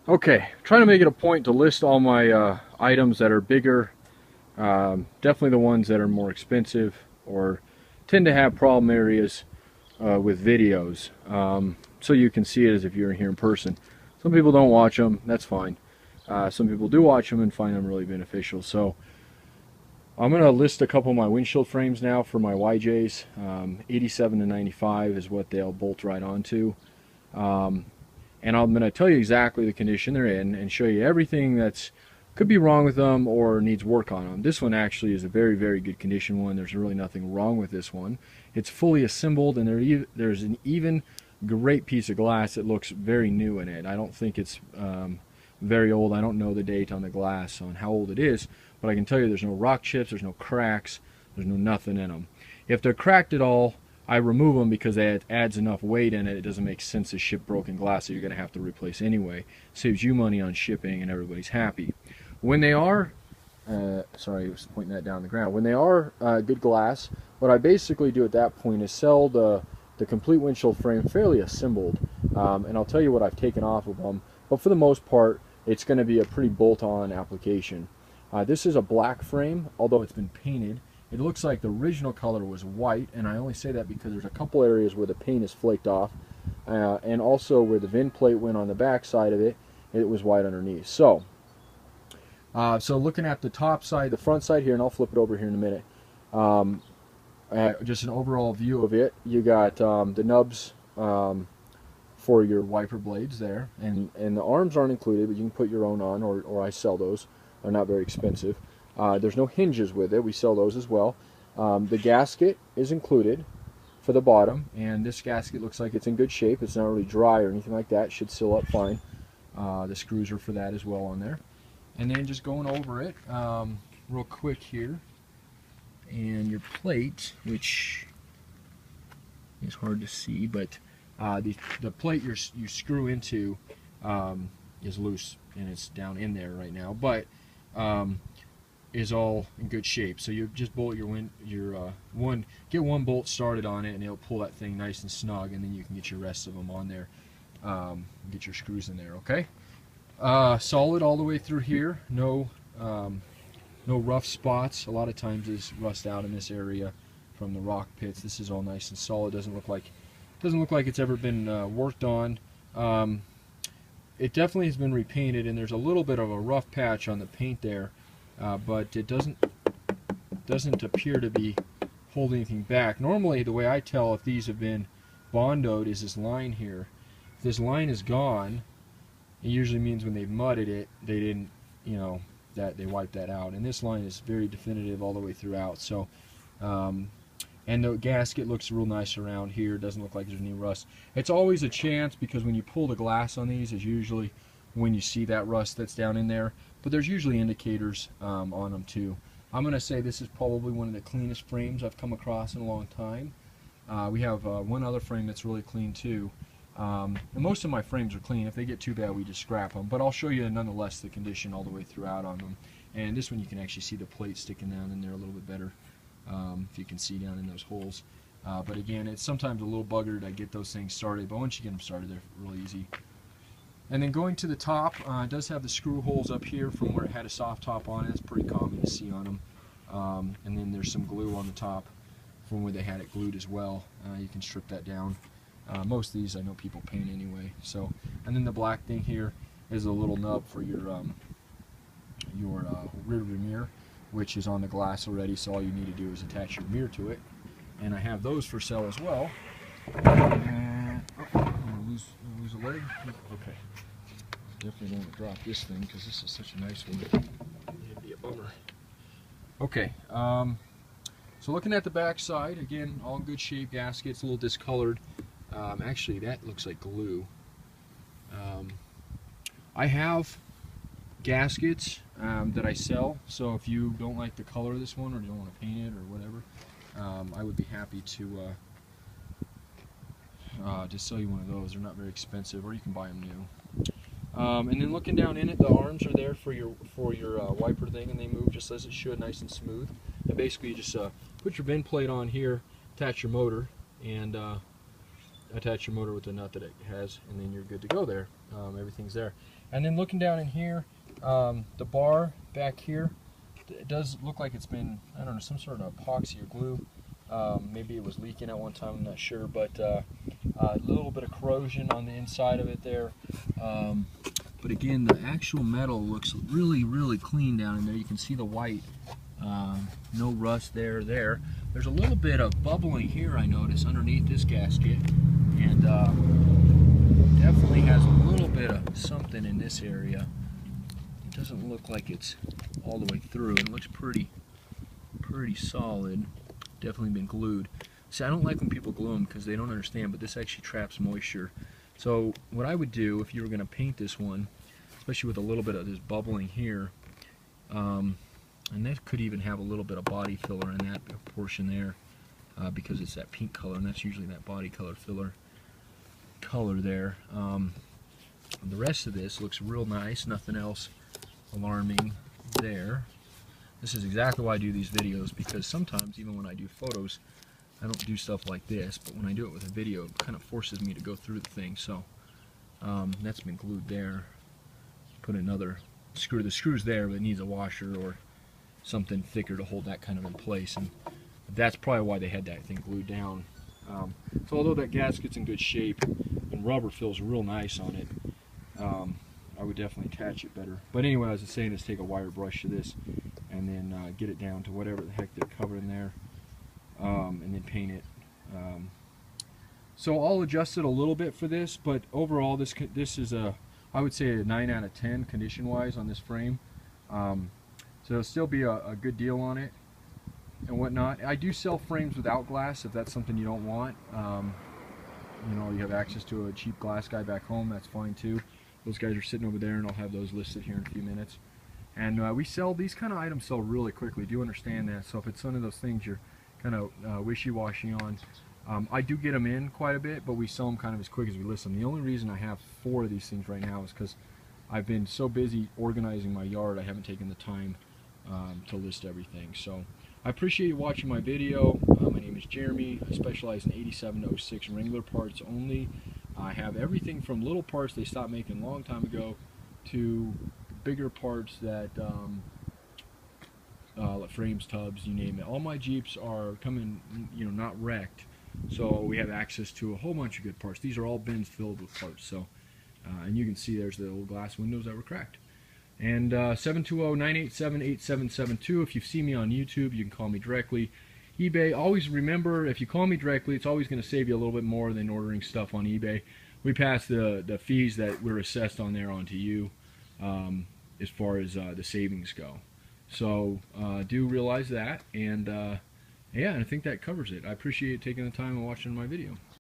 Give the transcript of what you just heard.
Okay, trying to make it a point to list all my items that are bigger, definitely the ones that are more expensive or tend to have problem areas with videos, so you can see it as if you're here in person. Some people don't watch them, that's fine. Some people do watch them and find them really beneficial. So I'm going to list a couple of my windshield frames now for my YJs. 87 to 95 is what they'll bolt right onto. And I'm going to tell you exactly the condition they're in and show you everything that's could be wrong with them or needs work on them. This one actually is a very, very good condition one. There's really nothing wrong with this one. It's fully assembled, and there's an even great piece of glass that looks very new in it. I don't think it's very old. I don't know the date on the glass on how old it is, but I can tell you there's no rock chips, there's no cracks, there's no nothing in them. If they're cracked at all, I remove them because it adds enough weight in it. It doesn't make sense to ship broken glass that you're going to have to replace anyway. Saves you money on shipping and everybody's happy. When they are, sorry, I was pointing that down the ground. When they are good glass, what I basically do at that point is sell the complete windshield frame fairly assembled. And I'll tell you what I've taken off of them. But for the most part, it's going to be a pretty bolt-on application. This is a black frame, although it's been painted. It looks like the original color was white, and I only say that because there's a couple areas where the paint is flaked off, and also where the VIN plate went on the back side of it, it was white underneath. So looking at the top side, the front side here, and I'll flip it over here in a minute, just an overall view of it. You got the nubs for your wiper blades there, and the arms aren't included, but you can put your own on, or I sell those. They're not very expensive. There's no hinges with it. We sell those as well. The gasket is included for the bottom, and this gasket looks like it's in good shape. It's not really dry or anything like that. It should seal up fine. The screws are for that as well on there. And then just going over it real quick here, and your plate, which is hard to see, but the plate you screw into is loose, and it's down in there right now, but is all in good shape. So you just bolt get one bolt started on it, and it'll pull that thing nice and snug, and then you can get your rest of them on there, get your screws in there. Okay, solid all the way through here. No rough spots. A lot of times there's rust out in this area from the rock pits. This is all nice and solid. Doesn't look like it's ever been worked on. It definitely has been repainted, and there's a little bit of a rough patch on the paint there, but it doesn't appear to be holding anything back. Normally, the way I tell if these have been bondoed is this line here. If this line is gone, it usually means when they've mudded it, they didn't, that they wiped that out. And this line is very definitive all the way throughout. So, and the gasket looks real nice around here. Doesn't look like there's any rust. It's always a chance, because when you pull the glass on these is usually when you see that rust that's down in there. But there's usually indicators on them too. I'm going to say this is probably one of the cleanest frames I've come across in a long time. We have one other frame that's really clean too. And most of my frames are clean. If they get too bad, we just scrap them. But I'll show you nonetheless the condition all the way throughout on them. And this one you can actually see the plate sticking down in there a little bit better. If you can see down in those holes. But again, it's sometimes a little buggered to get those things started, but once you get them started, they're really easy. And then going to the top, it does have the screw holes up here from where it had a soft top on it. That's pretty common to see on them. And then there's some glue on the top from where they had it glued as well. You can strip that down. Most of these I know people paint anyway. So, and then the black thing here is a little nub for your rear view mirror, which is on the glass already, so all you need to do is attach your mirror to it. And I have those for sale as well. And, I'm gonna lose a leg. Okay, definitely don't want to drop this thing because this is such a nice one. It'd be a bummer. Okay, so looking at the back side, again, all in good shape. Gaskets a little discolored. Actually, that looks like glue. I have gaskets that I sell, so if you don't like the color of this one, or you don't want to paint it or whatever, I would be happy to sell you one of those. They're not very expensive, or you can buy them new. And then looking down in it, the arms are there for your wiper thing, and they move just as it should, nice and smooth. And basically you just put your VIN plate on here, attach your motor, and attach your motor with the nut that it has, and then you're good to go there. Everything's there. And then looking down in here, the bar back here, it does look like it's been, I don't know, some sort of epoxy or glue. Maybe it was leaking at one time, I'm not sure, but a little bit of corrosion on the inside of it there. But again, the actual metal looks really, really clean down in there. You can see the white, no rust there. There's a little bit of bubbling here, I notice, underneath this gasket, and definitely has a little bit of something in this area. It doesn't look like it's all the way through. It looks pretty solid. Definitely been glued. See, I don't like when people glue them because they don't understand, but this actually traps moisture. So what I would do if you were going to paint this one, especially with a little bit of this bubbling here, and that could even have a little bit of body filler in that portion there, because it's that pink color, and that's usually that body color filler color there. The rest of this looks real nice, nothing else alarming there. This is exactly why I do these videos, because sometimes even when I do photos, I don't do stuff like this, but when I do it with a video, it kind of forces me to go through the thing. So that's been glued there. Put another screw. The screw's there, but it needs a washer or something thicker to hold that kind of in place, and that's probably why they had that thing glued down. So although that gasket's in good shape and rubber feels real nice on it, I would definitely attach it better. But anyway, as I was saying, is take a wire brush to this and then get it down to whatever the heck they're covering there, and then paint it. So I'll adjust it a little bit for this, but overall this is I would say a 9 out of 10 condition-wise on this frame. So it'll still be a good deal on it and whatnot. I do sell frames without glass if that's something you don't want. You know, you have access to a cheap glass guy back home, that's fine too. Those guys are sitting over there, and I'll have those listed here in a few minutes. And we sell these kind of items, sell really quickly. Do understand that? So if it's one of those things you're kind of wishy-washy on, I do get them in quite a bit, but we sell them kind of as quick as we list them. The only reason I have 4 of these things right now is because I've been so busy organizing my yard, I haven't taken the time to list everything. So I appreciate you watching my video. My name is Jeremy. I specialize in 87 to 06 Wrangler parts only. I have everything from little parts they stopped making a long time ago to bigger parts that like frames, tubs, you name it. All my Jeeps are coming, you know, not wrecked, so we have access to a whole bunch of good parts. These are all bins filled with parts. So and you can see there's the little glass windows that were cracked. And 720-987-8772. If you see me on YouTube, you can call me directly. eBay, always remember, if you call me directly, it's always going to save you a little bit more than ordering stuff on eBay. We pass the fees that we're assessed on there onto you, as far as the savings go. So do realize that, and yeah, I think that covers it. I appreciate you taking the time and watching my video.